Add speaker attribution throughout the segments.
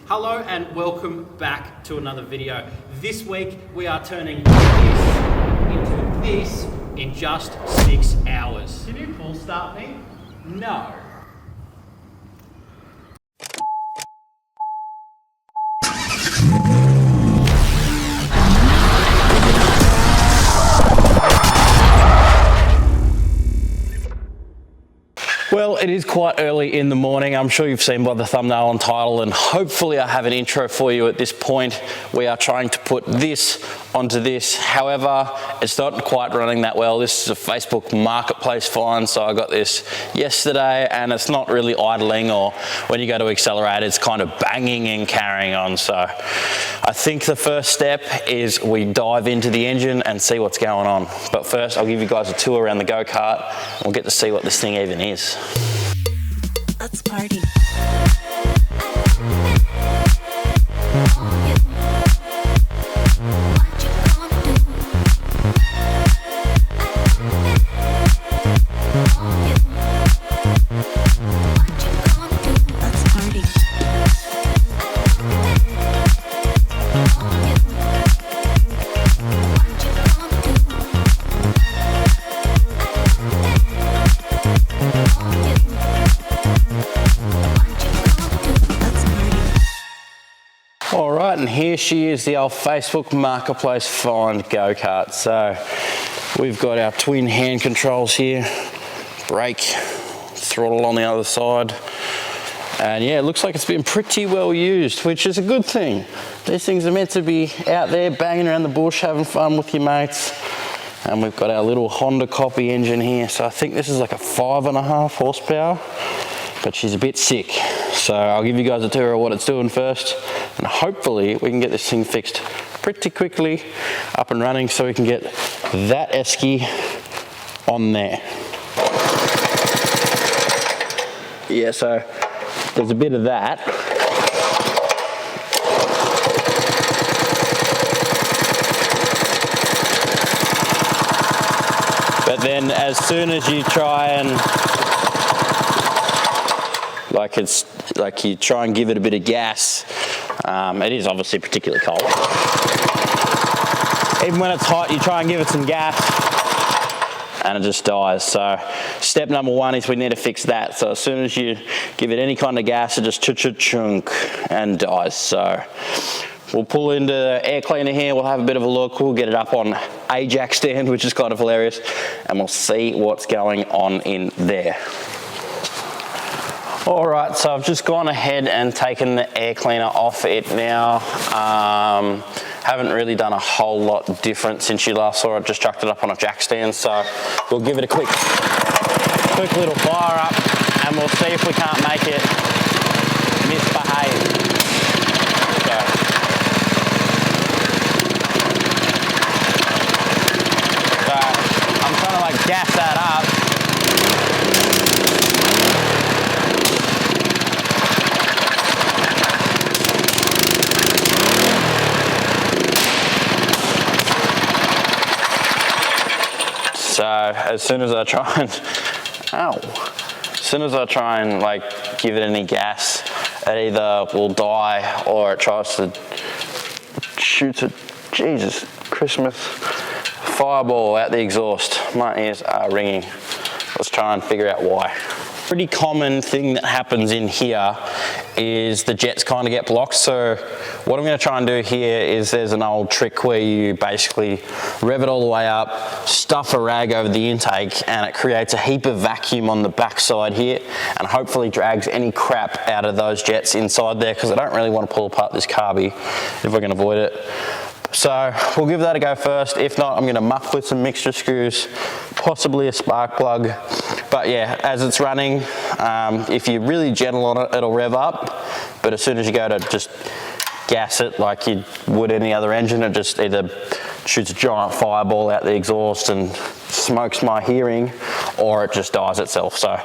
Speaker 1: Hello and welcome back to another video. This week we are turning this into this in just 6 hours.
Speaker 2: Can you full start me?
Speaker 1: No. Well, it is quite early in the morning. I'm sure you've seen by the thumbnail and title, and hopefully I have an intro for you at this point. We are trying to put this onto this. However, it's not quite running that well. This is a Facebook Marketplace find, so I got this yesterday, and it's not really idling, or when you go to accelerate, it's kind of banging and carrying on. So I think the first step is we dive into the engine and see what's going on. But first, I'll give you guys a tour around the go-kart. We'll get to see what this thing even is.
Speaker 3: Let's party.
Speaker 1: All right, and here she is, the old Facebook Marketplace find go-kart. So we've got our twin hand controls here, brake, throttle on the other side. And yeah, it looks like it's been pretty well used, which is a good thing. These things are meant to be out there banging around the bush, having fun with your mates. And we've got our little Honda copy engine here. So I think this is like a 5.5 horsepower, but she's a bit sick. So I'll give you guys a tour of what it's doing first, and hopefully we can get this thing fixed pretty quickly, up and running, so we can get that Esky on there. Yeah, so there's a bit of that. But then as soon as you try and you try and give it a bit of gas, it is obviously particularly cold. Even when it's hot, you try and give it some gas and it just dies. So step number one is we need to fix that. So as soon as you give it any kind of gas, it just chunk and dies. So we'll pull into the air cleaner here, we'll have a bit of a look, we'll get it up on a jack stand, which is kind of hilarious, and we'll see what's going on in there. All right, so I've just gone ahead and taken the air cleaner off it now. Haven't really done a whole lot different since you last saw it, just chucked it up on a jack stand. So we'll give it a quick little fire up, and we'll see if we can't make it misbehave. So I'm trying to like gas that up. So as soon as I try and like give it any gas, it either will die or it tries to shoot a Jesus Christmas fireball out the exhaust. My ears are ringing. Let's try and figure out why. Pretty common thing that happens in here is the jets kind of get blocked. So what I'm going to try and do here is there's an old trick where you basically rev it all the way up, stuff a rag over the intake, and it creates a heap of vacuum on the back side here, and hopefully drags any crap out of those jets inside there, because I don't really want to pull apart this carby if I can avoid it. So we'll give that a go first. If not, I'm going to muff with some mixture screws, possibly a spark plug. But yeah, as it's running, if you're really gentle on it, it'll rev up. But as soon as you go to just gas it like you would any other engine, it just either shoots a giant fireball out the exhaust and smokes my hearing, or it just dies itself. So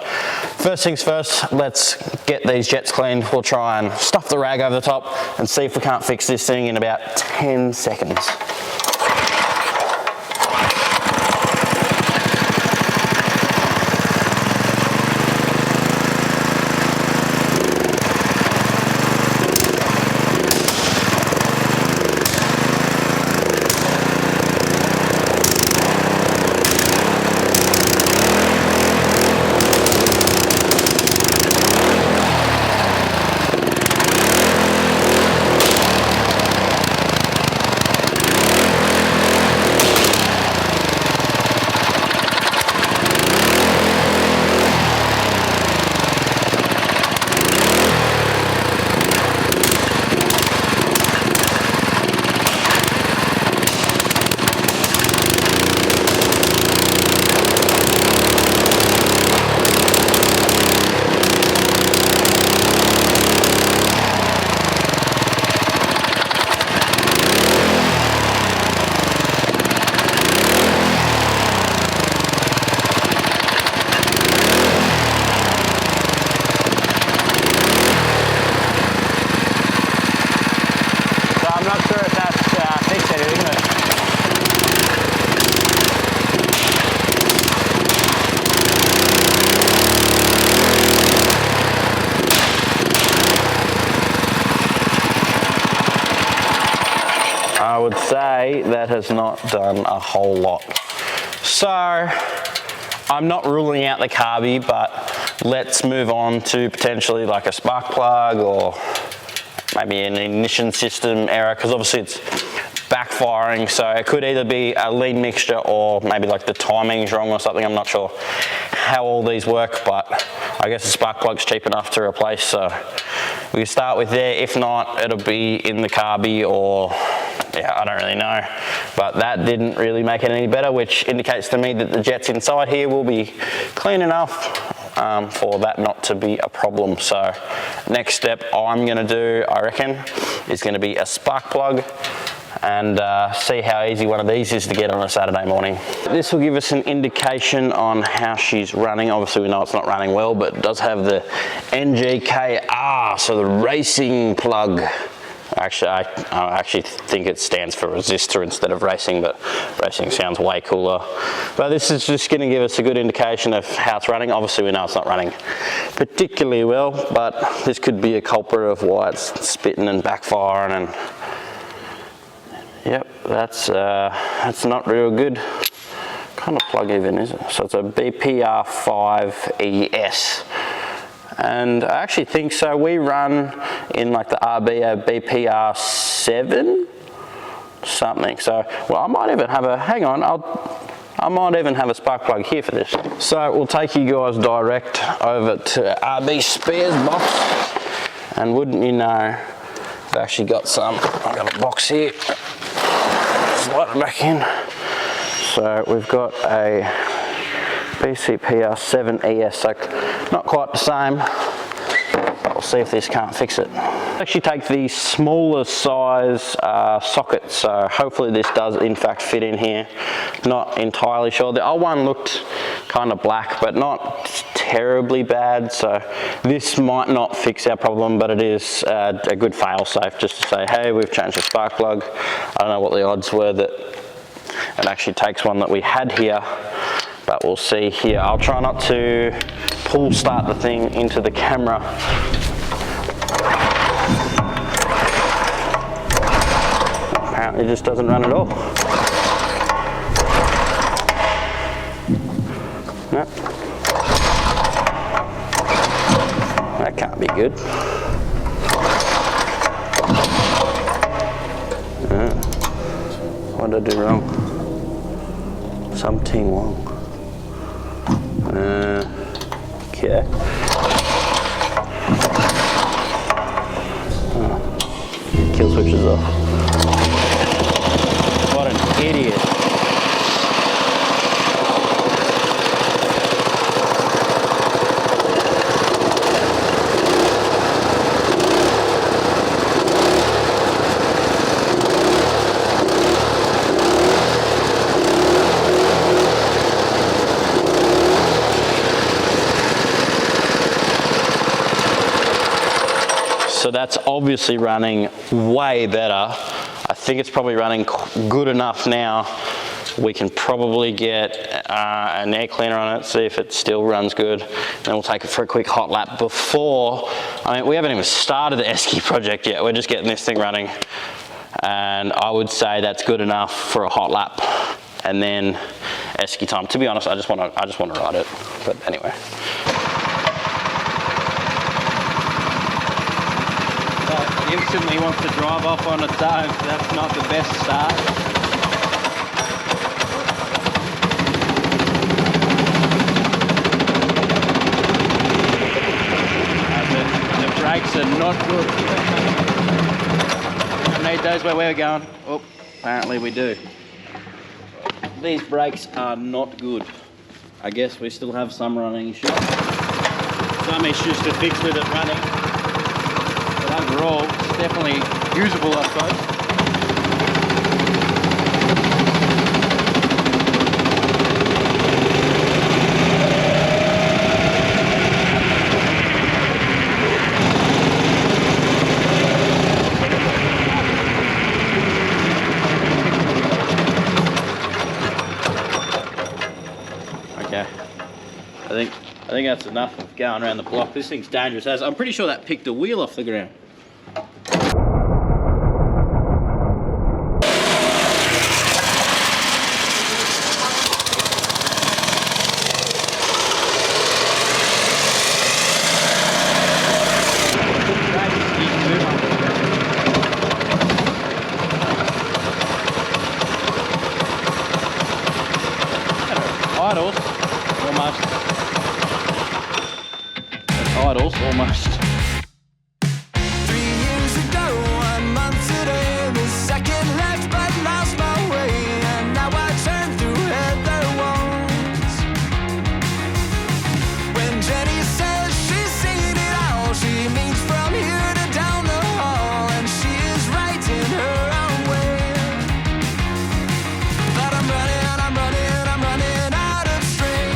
Speaker 1: first things first, let's get these jets cleaned. We'll try and stuff the rag over the top and see if we can't fix this thing in about 10 seconds. not sure if that's fixed anything, but I would say that has not done a whole lot. So I'm not ruling out the carby, but let's move on to potentially like a spark plug or maybe an ignition system error, because obviously it's backfiring. So it could either be a lean mixture or maybe like the timing's wrong or something. I'm not sure how all these work, but I guess the spark plug's cheap enough to replace. So we can start with there. If not, it'll be in the carby or yeah, I don't really know. But that didn't really make it any better, which indicates to me that the jets inside here will be clean enough for that not to be a problem. So next step I'm gonna do, I reckon, is gonna be a spark plug and see how easy one of these is to get on a Saturday morning. This will give us an indication on how she's running. Obviously we know it's not running well, but it does have the NGKR, so the racing plug. Actually, I actually think it stands for resistor instead of racing, but racing sounds way cooler. But this is just going to give us a good indication of how it's running. Obviously, we know it's not running particularly well, but this could be a culprit of why it's spitting and backfiring. And yep, that's not real good. What kind of plug even is it? So it's a BPR5ES. And I actually think so. We run in like the RB a BPR7 something. So, well, I might even have a, hang on, I might even have a spark plug here for this. So we'll take you guys direct over to RB spares box. And wouldn't you know, I've actually got some, I've got a box here. Slide it back in. So we've got a BCPR7ES, so not quite the same, but we'll see if this can't fix it. Actually take the smaller size socket, so hopefully this does in fact fit in here. Not entirely sure. The old one looked kind of black, but not terribly bad, so this might not fix our problem, but it is a good fail safe just to say, hey, we've changed the spark plug. I don't know what the odds were that it actually takes one that we had here, but we'll see here. I'll try not to pull start the thing into the camera. Apparently it just doesn't run at all. Nope. That can't be good. What did I do wrong? Something wrong. Okay. Kill switch is off. What an idiot. So that's obviously running way better. I think it's probably running good enough now. We can probably get an air cleaner on it, see if it still runs good. Then we'll take it for a quick hot lap before, I mean, we haven't even started the Esky project yet. We're just getting this thing running. And I would say that's good enough for a hot lap. And then Esky time. To be honest, I just want to ride it. But anyway.
Speaker 2: Instantly wants to drive off on its own, so that's not the best start. The brakes are not good. I need those where we're going. Oh, apparently we do. These brakes are not good. I guess we still have some running issues. Some issues to fix with it running. But overall, it's definitely usable, I suppose. think that's enough of going around the block. This thing's dangerous as I'm pretty sure that picked a wheel off the ground. Idles, almost. Idles, almost.
Speaker 4: 3 years ago, 1 month today, the second left but lost my way, and now I turn through heather walls. When Jenny says she's seen it all, she means from here to down the hall, and she is right in her own way. But I'm running out of string.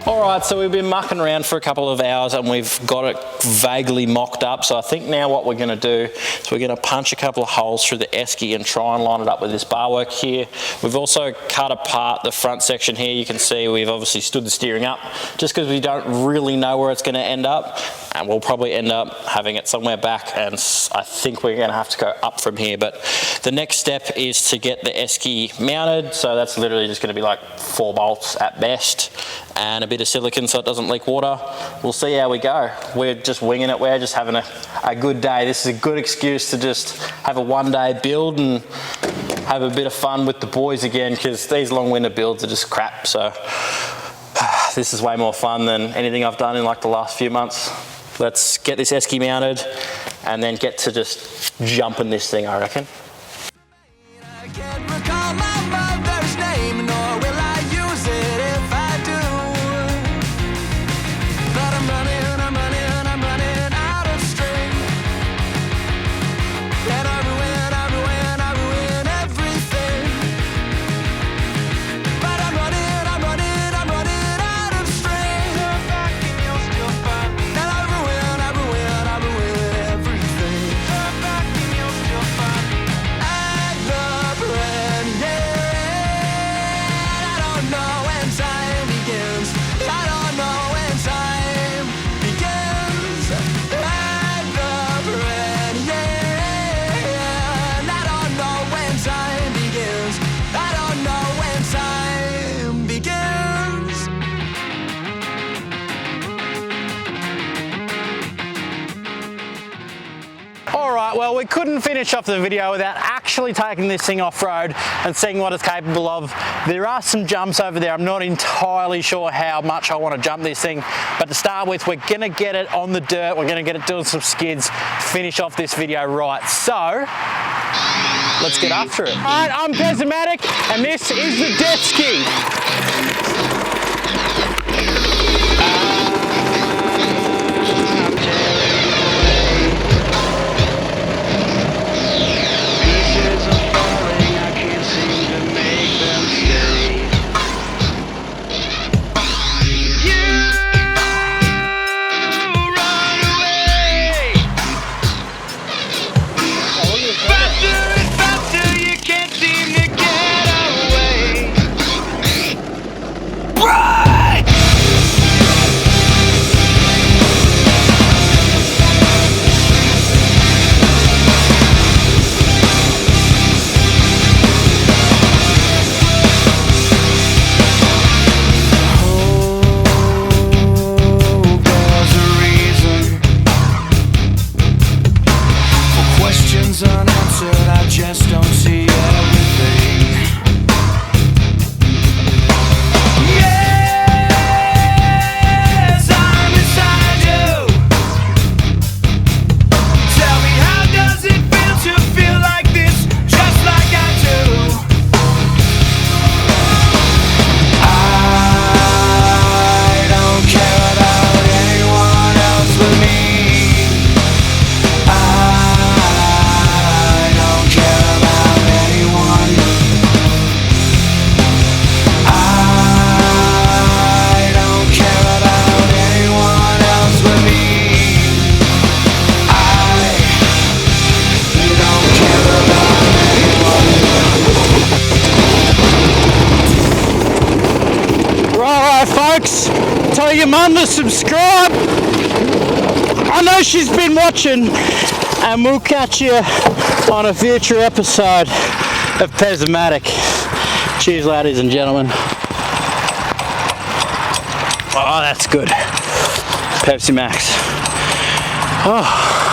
Speaker 2: All right, so we've been mucking around for a couple of hours and we've got it vaguely mocked up. So I think now what we're going to do is we're going to punch a couple of holes through the Esky and try and line it up with this bar work here. We've also cut apart the front section here. You can see we've obviously stood the steering up just because we don't really know where it's going to end up. And we'll probably end up having it somewhere back, and I think we're going to have to go up from here. But the next step is to get the Esky mounted. So that's literally just going to be like 4 bolts at best and a bit of silicone so it doesn't leak water. We'll see how we go. We're just winging it. We're just having a good day. This is a good excuse to just have a one-day build and have a bit of fun with the boys again, because these long-winded builds are just crap. So this is way more fun than anything I've done in like the last few months. Let's get this Esky mounted and then get to just jumping this thing, I reckon.
Speaker 4: I can't recall my mother's name, nor will I use it if I do. But I'm running out of string. And I ruin everything. But I'm running out of string. Turn back and you'll still find me. And I ruin everything. Turn back and you'll still find me. At the brand, yeah. I don't know when time begins. I don't know when time begins. At the brand, yeah. I don't know when time begins. I don't know when time begins.
Speaker 2: All right, well, we couldn't finish off the video without actually taking this thing off-road and seeing what it's capable of. There are some jumps over there. I'm not entirely sure how much I want to jump this thing, but to start with, we're gonna get it on the dirt. We're gonna get it doing some skids, finish off this video right. So, let's get after it. All right, I'm Pezomatic, and this is the DEATHski.
Speaker 4: Unanswered, I just don't see everything. Yes, I'm inside you. Tell me, how does it feel to feel like this, just like I do? I don't care about anyone else but me. I don't care about
Speaker 2: folks. Tell your mum to subscribe. I know she's been watching, and we'll catch you on a future episode of Pezomatic. Cheers, ladies and gentlemen. Oh, that's good. Pepsi Max. Oh.